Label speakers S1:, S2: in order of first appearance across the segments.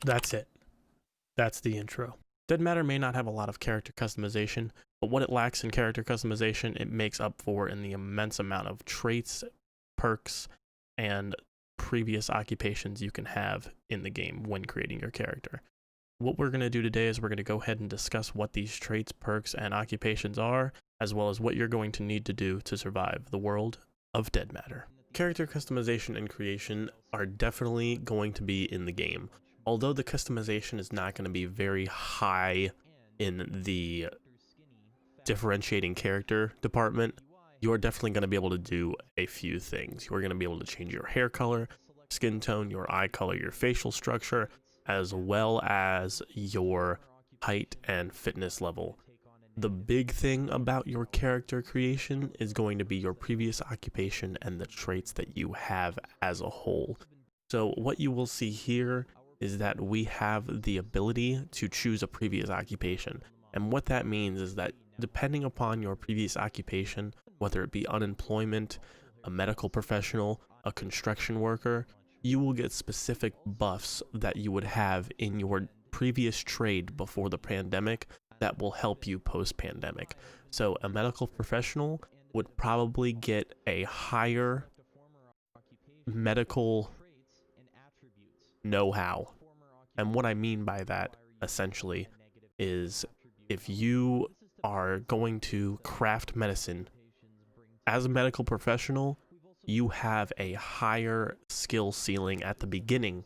S1: That's it. That's the intro. Dead Matter may not have a lot of character customization, but what it lacks in character customization, it makes up for in the immense amount of traits, perks, and previous occupations you can have in the game when creating your character. What we're going to do today is we're going to go ahead and discuss what these traits, perks, and occupations are, as well as what you're going to need to do to survive the world of Dead Matter. Character customization and creation are definitely going to be in the game, although the customization is not going to be very high in the differentiating character department. You're definitely going to be able to do a few things. You're going to be able to change your hair color, skin tone, your eye color, your facial structure, as well as your height and fitness level. The big thing about your character creation is going to be your previous occupation and the traits that you have as a whole. So what you will see here is that we have the ability to choose a previous occupation. And what that means is that depending upon your previous occupation, whether it be unemployment, a medical professional, a construction worker, you will get specific buffs that you would have in your previous trade before the pandemic that will help you post-pandemic. So a medical professional would probably get a higher medical know-how. And what I mean by that, essentially, is if you are going to craft medicine as a medical professional, you have a higher skill ceiling at the beginning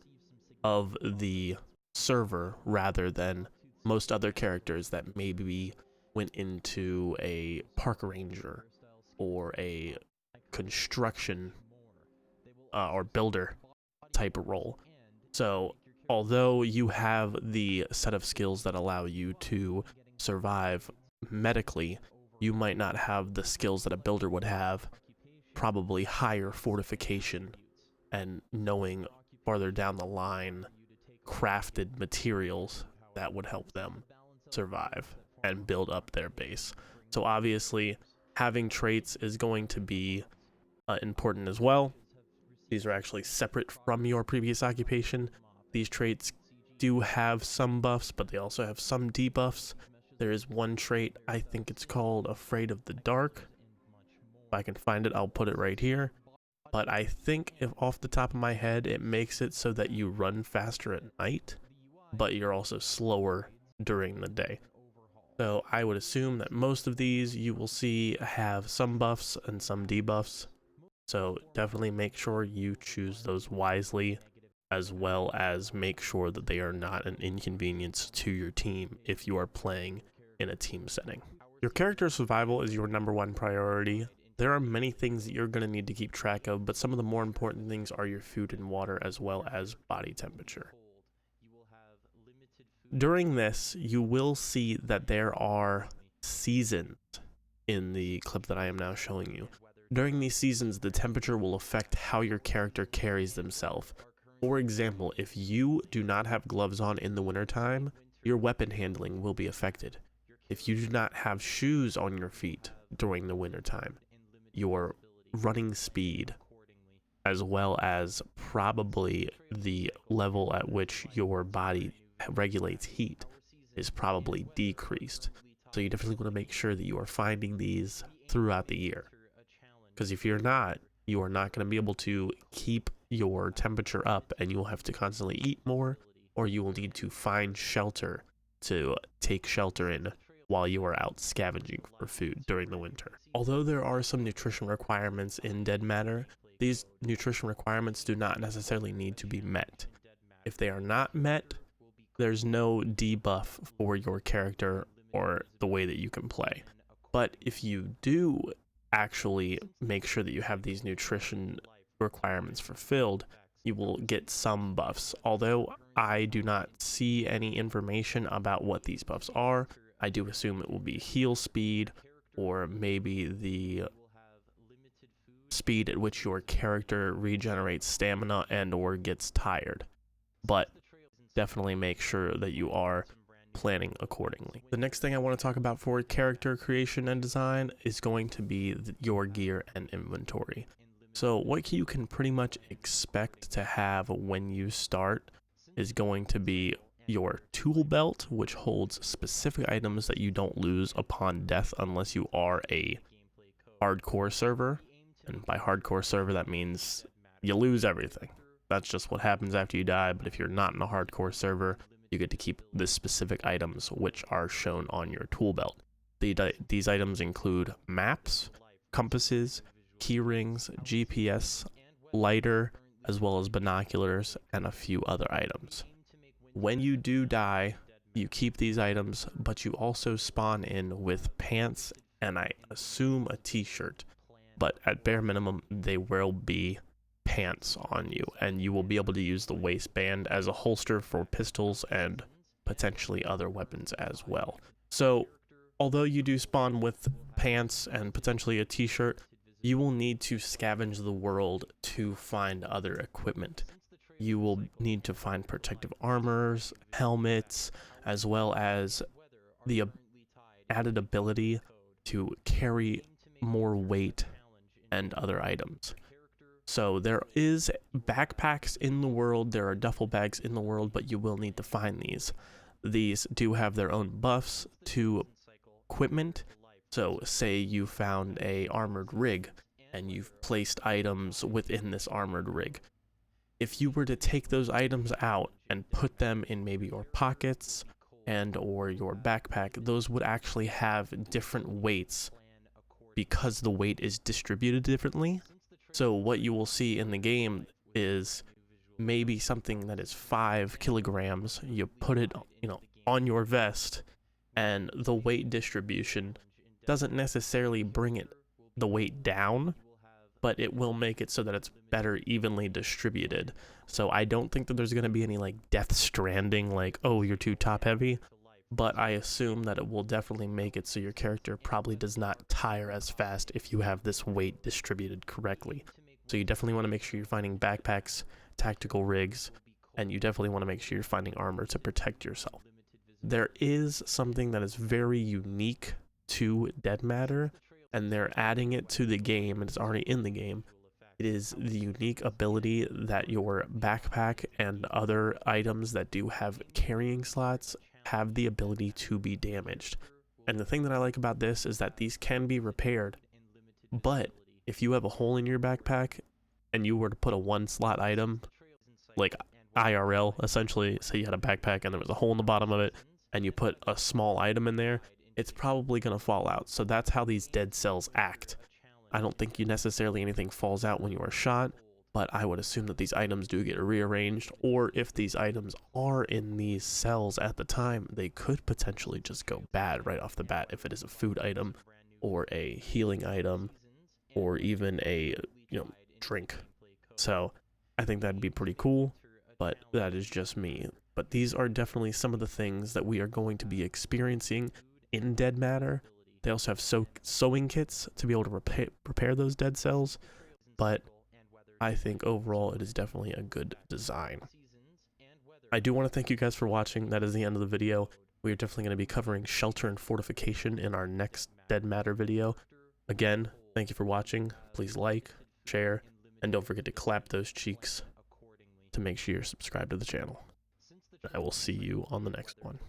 S1: of the server rather than most other characters that maybe went into a park ranger or a construction or builder type of role. So although you have the set of skills that allow you to survive medically, you might not have the skills that a builder would have, probably higher fortification and knowing farther down the line crafted materials that would help them survive and build up their base. So obviously having traits is going to be important as well. These are actually separate from your previous occupation. These traits do have some buffs, but they also have some debuffs. There is one trait, I think it's called Afraid of the Dark. If I can find it, I'll put it right here. But I think, if off the top of my head, it makes it so that you run faster at night, but you're also slower during the day. So I would assume that most of these you will see have some buffs and some debuffs. So definitely make sure you choose those wisely, as well as make sure that they are not an inconvenience to your team if you are playing in a team setting. Your character survival is your #1 priority. There are many things that you're going to need to keep track of, but some of the more important things are your food and water, as well as body temperature. During this, you will see that there are seasons in the clip that I am now showing you. During these seasons, the temperature will affect how your character carries themselves. For example, if you do not have gloves on in the wintertime, your weapon handling will be affected. If you do not have shoes on your feet during the wintertime, your running speed, as well as probably the level at which your body regulates heat, is probably decreased. So you definitely want to make sure that you are finding these throughout the year. Because if you're not, you are not going to be able to keep your temperature up, and you will have to constantly eat more, or you will need to find shelter to take shelter in while you are out scavenging for food during the winter. Although there are some nutrition requirements in Dead Matter, these nutrition requirements do not necessarily need to be met. If they are not met, there's no debuff for your character or the way that you can play. But if you do actually make sure that you have these nutrition requirements fulfilled, you will get some buffs. Although I do not see any information about what these buffs are, I do assume it will be heal speed, or maybe the speed at which your character regenerates stamina and or gets tired. But definitely make sure that you are planning accordingly. The next thing I want to talk about for character creation and design is going to be your gear and inventory. So what you can pretty much expect to have when you start is going to be your tool belt, which holds specific items that you don't lose upon death unless you are a hardcore server. And by hardcore server, that means you lose everything. That's just what happens after you die. But if you're not in a hardcore server, you get to keep the specific items which are shown on your tool belt. These items include maps, compasses, key rings, GPS, lighter, as well as binoculars, and a few other items. When you do die, you keep these items, but you also spawn in with pants and I assume a t-shirt. But at bare minimum, they will be pants on you, and you will be able to use the waistband as a holster for pistols and potentially other weapons as well. So, although you do spawn with pants and potentially a t-shirt, you will need to scavenge the world to find other equipment. You will need to find protective armors, helmets, as well as the added ability to carry more weight and other items. So there is backpacks in the world, there are duffel bags in the world, but you will need to find these. These do have their own buffs to equipment. So say you found a armored rig and you've placed items within this armored rig. If you were to take those items out and put them in maybe your pockets and or your backpack, those would actually have different weights because the weight is distributed differently. So what you will see in the game is maybe something that is 5 kilograms, you put it, on your vest, and the weight distribution doesn't necessarily bring the weight down, but it will make it so that it's better evenly distributed. So I don't think that there's going to be any Death Stranding, oh, you're too top heavy, but I assume that it will definitely make it so your character probably does not tire as fast if you have this weight distributed correctly. So you definitely want to make sure you're finding backpacks, tactical rigs, and you definitely want to make sure you're finding armor to protect yourself. There is something that is very unique to Dead Matter, and they're adding it to the game, and it's already in the game. It is the unique ability that your backpack and other items that do have carrying slots have the ability to be damaged. And the thing that I like about this is that these can be repaired, but if you have a hole in your backpack and you were to put a 1-slot item, like IRL, essentially, say you had a backpack and there was a hole in the bottom of it, and you put a small item in there, it's probably going to fall out. So that's how these dead cells act. I don't think necessarily anything falls out when you are shot, but I would assume that these items do get rearranged, or if these items are in these cells at the time, they could potentially just go bad right off the bat if it is a food item, or a healing item, or even a, drink. So I think that'd be pretty cool, but that is just me. But these are definitely some of the things that we are going to be experiencing in Dead Matter. They also have sewing kits to be able to repair those dead cells, but I think overall it is definitely a good design. I do want to thank you guys for watching. That is the end of the video. We are definitely going to be covering shelter and fortification in our next Dead Matter video. Again, thank you for watching. Please like, share, and don't forget to clap those cheeks to make sure you're subscribed to the channel. I will see you on the next one.